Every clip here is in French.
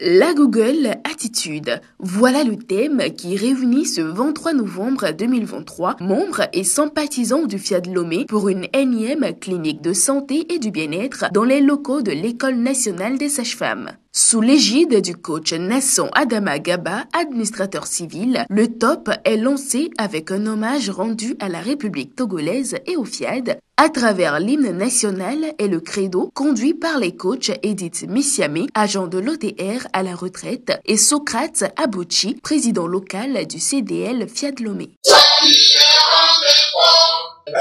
La Google Attitude. Voilà le thème qui réunit ce 23 novembre 2023 membres et sympathisants du Fiat Lomé pour une énième clinique de santé et du bien-être dans les locaux de l'École nationale des sages-femmes. Sous l'égide du coach Nasson Adama Gaba, administrateur civil, le TOP est lancé avec un hommage rendu à la République togolaise et au FIAD à travers l'hymne national et le credo conduit par les coachs Edith Missiamé, agent de l'OTR à la retraite, et Socrate Abouchi, président local du CDL Fiat Lomé.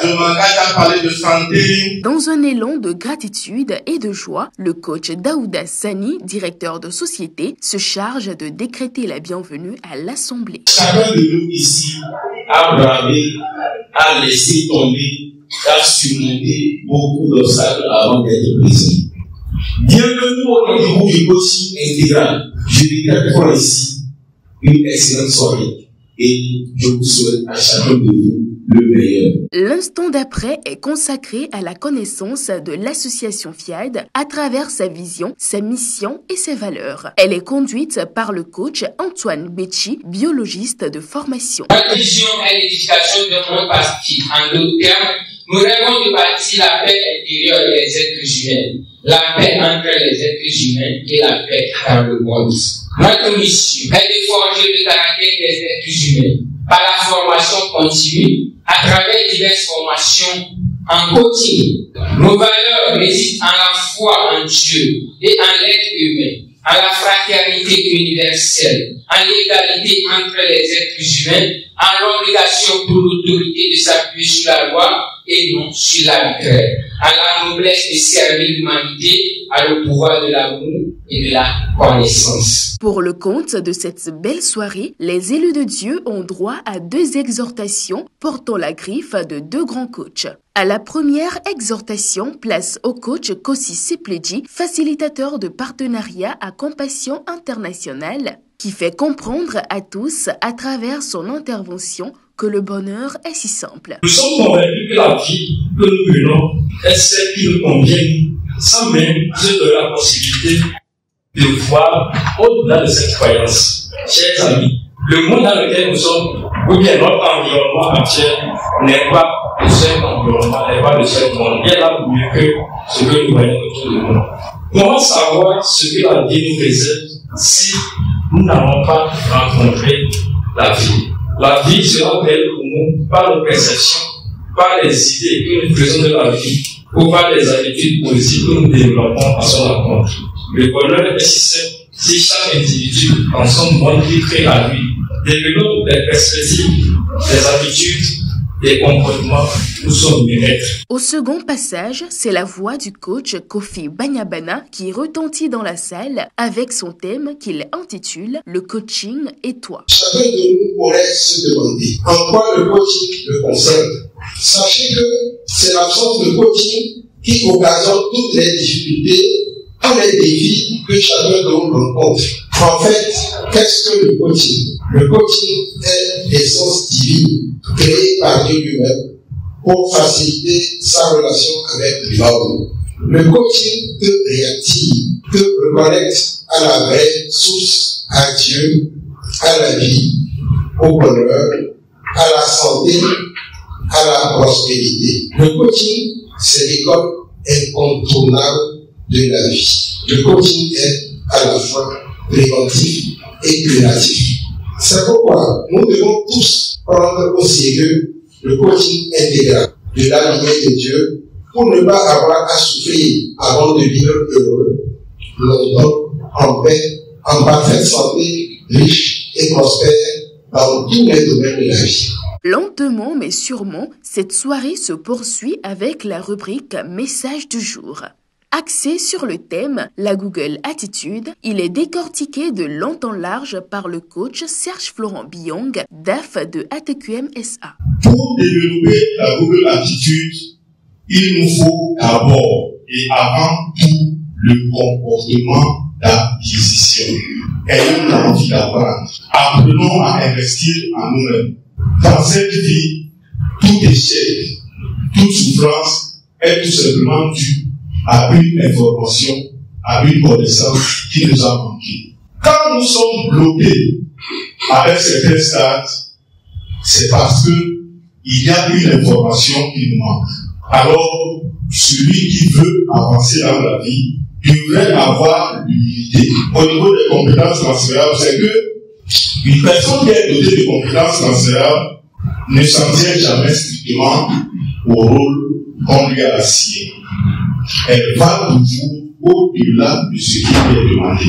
Je m'engage à parler de santé. Dans un élan de gratitude et de joie, le coach Daouda Sani, directeur de société, se charge de décréter la bienvenue à l'Assemblée. Chacun de nous ici a bravé, a laissé tomber, a surmonté beaucoup d'obstacles avant d'être présent. Bienvenue au niveau du coaching intégral. Je déclare pour ici une excellente soirée et je vous souhaite à chacun de vous le meilleur. L'instant d'après est consacré à la connaissance de l'association FIAD à travers sa vision, sa mission et ses valeurs. Elle est conduite par le coach Antoine Becci, biologiste de formation. Notre vision est l'édification d'un monde pacifique. En d'autres termes, nous rêvons de bâtir la paix intérieure des êtres humains, la paix entre les êtres humains et la paix dans le monde. Notre mission est de forger le caractère des êtres humains par la formation continue à travers diverses formations en coaching. Nos valeurs résident en la foi en Dieu et en l'être humain, en la fraternité universelle, en l'égalité entre les êtres humains, en l'obligation pour l'autorité de s'appuyer sur la loi et non sur l'arbitraire, à la noblesse de servir l'humanité, à le pouvoir de l'amour et de la connaissance. Pour le compte de cette belle soirée, les élus de Dieu ont droit à 2 exhortations portant la griffe de 2 grands coachs. À la première exhortation, place au coach Kossi Sepledji, facilitateur de partenariat à Compassion Internationale, qui fait comprendre à tous à travers son intervention que le bonheur est si simple. Nous sommes convaincus que la vie que nous menons est celle qui nous convient, sans même se donner la possibilité de voir au-delà de cette croyance. Chers amis, le monde dans lequel nous sommes, ou bien notre environnement actuel, n'est pas le seul environnement, n'est pas le seul monde. Il y a là mieux que ce que nous voyons autour de nous. Comment savoir ce que la vie nous réserve si nous n'avons pas rencontré la vie? La vie sera belle pour nous par nos perceptions, par les idées que nous faisons de la vie, ou par les habitudes positives que nous développons à son rencontre. Le bonheur est si simple si chaque individu, en son monde qui crée à lui, développe des perspectives, des habitudes, des comportements où sommes bien-être. Au second passage, c'est la voix du coach Kofi Banyabana qui retentit dans la salle avec son thème qu'il intitule « Le coaching et toi ». Chacun de nous pourrait se demander en quoi le coaching le concerne. Sachez que c'est l'absence de coaching qui occasionne toutes les difficultés, tous les défis que chacun de nous rencontre. En fait, qu'est-ce que le coaching? Le coaching est l'essence divine créée par Dieu lui-même pour faciliter sa relation avec l'homme. Le coaching te réactive, te reconnecte à la vraie source, à Dieu, à la vie, au bonheur, à la santé, à la prospérité. Le coaching, c'est l'école incontournable de la vie. Le coaching est à la fois préventif et curatif. C'est pourquoi nous devons tous prendre au sérieux le coaching intégral de la lumière de Dieu pour ne pas avoir à souffrir avant de vivre heureux, longtemps, en paix, en parfaite santé, riche et prospère dans tous les domaines de la vie. Lentement mais sûrement, cette soirée se poursuit avec la rubrique Message du jour. Axé sur le thème La Google Attitude, il est décortiqué de long en large par le coach Serge Florent Biong, DAF de ATQM SA. Pour développer la Google Attitude, il nous faut d'abord et avant tout le comportement d'acquisition. Ayons l'envie d'apprendre. Apprenons à investir en nous-mêmes. Dans cette vie, tout échec, toute souffrance est tout simplement due à une information, à une connaissance qui nous a manqué. Quand nous sommes bloqués à un certain stade, c'est parce que il y a une information qui nous manque. Alors, celui qui veut avancer dans la vie devrait avoir l'humilité. Au niveau des compétences transférables, c'est que une personne qui est dotée de compétences transférables ne s'en tient jamais strictement au rôle qu'on lui a assigné. Elle va toujours au-delà de ce qui lui est demandé.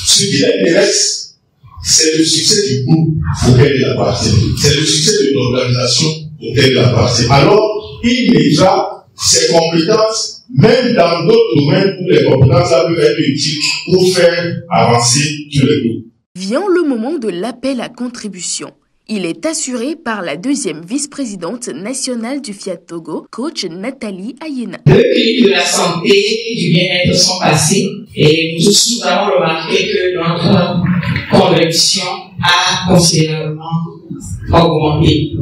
Ce qui l'intéresse, c'est le succès du groupe auquel il appartient. C'est le succès de l'organisation auquel il appartient. Alors, il mettra ses compétences, même dans d'autres domaines où les compétences peuvent être utiles pour faire avancer tout le groupe. Vient le moment de l'appel à contribution. Il est assuré par la deuxième vice-présidente nationale du Fiat Togo, coach Nathalie Ayena. Depuis que la santé et du bien-être sont passés, et nous aussi avons remarqué que notre contribution a considérablement augmenté.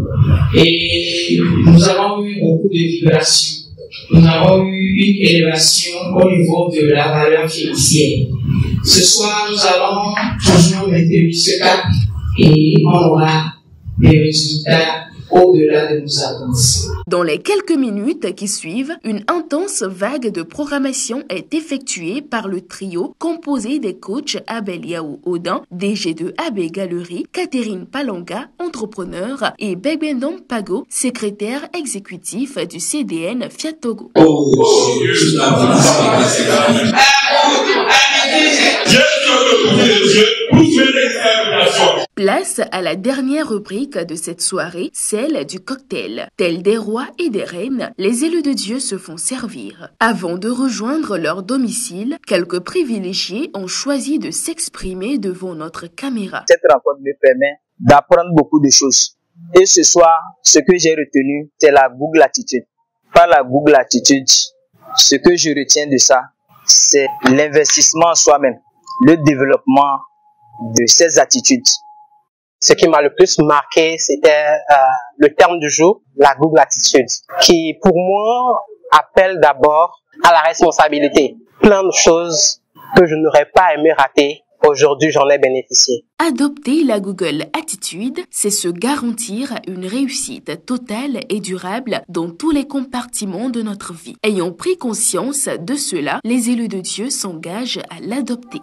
Et nous avons eu beaucoup de vibrations. Nous avons eu une élévation au niveau de la valeur financière. Ce soir, nous allons toujours maintenir ce cap et on aura des résultats au-delà de nos attentes. Dans les quelques minutes qui suivent, une intense vague de programmation est effectuée par le trio composé des coachs Abel Yaou Odin, DG de AB Galerie, Catherine Palanga, entrepreneur, et Begbendom Pago, secrétaire exécutif du CDN Fiat Togo. Place à la dernière rubrique de cette soirée, celle du cocktail. Tels des rois et des reines, les élus de Dieu se font servir. Avant de rejoindre leur domicile, quelques privilégiés ont choisi de s'exprimer devant notre caméra. Cette rencontre me permet d'apprendre beaucoup de choses. Et ce soir, ce que j'ai retenu, c'est la Google Attitude. Par la Google Attitude, ce que je retiens de ça, c'est l'investissement en soi-même, le développement de ces attitudes. Ce qui m'a le plus marqué, c'était le terme du jour, la Google Attitude, qui pour moi appelle d'abord à la responsabilité. Plein de choses que je n'aurais pas aimé rater, aujourd'hui j'en ai bénéficié. Adopter la Google Attitude, c'est se garantir une réussite totale et durable dans tous les compartiments de notre vie. Ayant pris conscience de cela, les élus de Dieu s'engagent à l'adopter.